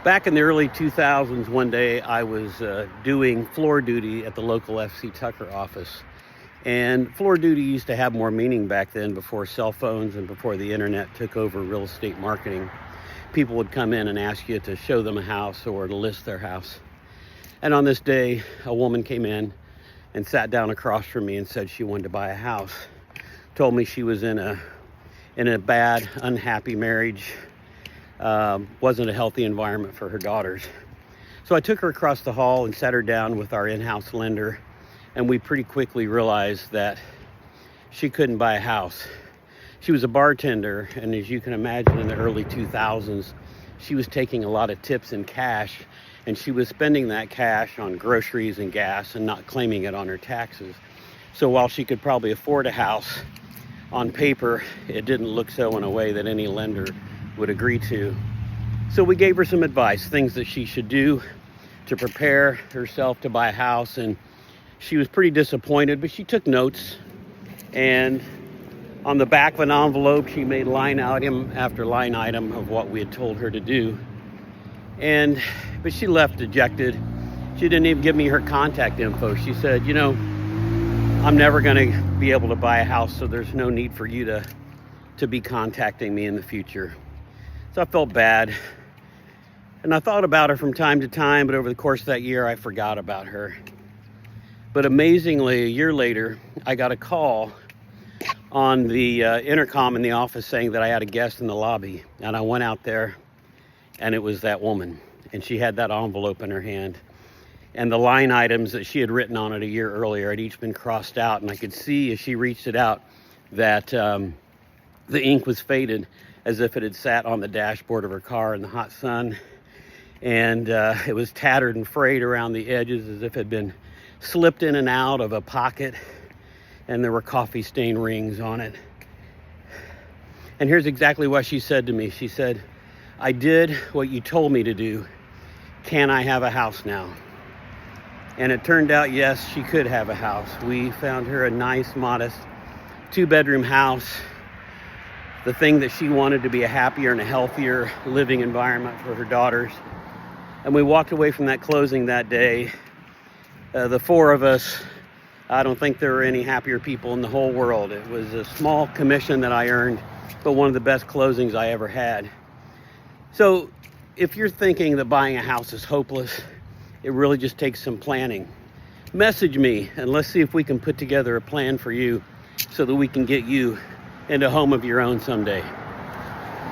Back in the early 2000s, one day I was doing floor duty at the local FC Tucker office. And floor duty used to have more meaning back then, before cell phones and before the internet took over real estate marketing. People would come in and ask you to show them a house or to list their house. And on this day, a woman came in and sat down across from me and said she wanted to buy a house. Told me she was in a bad, unhappy marriage. Wasn't a healthy environment for her daughters. So I took her across the hall and sat her down with our in-house lender, and we pretty quickly realized that she couldn't buy a house. She was a bartender, and as you can imagine, in the early 2000s, she was taking a lot of tips in cash, and she was spending that cash on groceries and gas and not claiming it on her taxes. So while she could probably afford a house, on paper, it didn't look so in a way that any lender would agree to. So we gave her some advice, things that she should do to prepare herself to buy a house, and she was pretty disappointed, but she took notes, and on the back of an envelope she made line item after line item of what we had told her to do. But she left dejected. She didn't even give me her contact info. She said, I'm never going to be able to buy a house, so there's no need for you to be contacting me in the future. So I felt bad, and I thought about her from time to time, but over the course of that year, I forgot about her. But amazingly, a year later, I got a call on the intercom in the office saying that I had a guest in the lobby, and I went out there, and it was that woman, and she had that envelope in her hand, and the line items that she had written on it a year earlier had each been crossed out, and I could see as she reached it out that the ink was faded, as if it had sat on the dashboard of her car in the hot sun, and it was tattered and frayed around the edges as if it had been slipped in and out of a pocket, and there were coffee stain rings on it. And here's exactly what she said to me. She said, "I did what you told me to do. Can I have a house now?" And it turned out, yes, she could have a house. We found her a nice, modest 2-bedroom house, the thing that she wanted to be a happier and a healthier living environment for her daughters. And we walked away from that closing that day. The four of us, I don't think there were any happier people in the whole world. It was a small commission that I earned, but one of the best closings I ever had. So if you're thinking that buying a house is hopeless, it really just takes some planning. Message me, and let's see if we can put together a plan for you so that we can get you into a home of your own someday.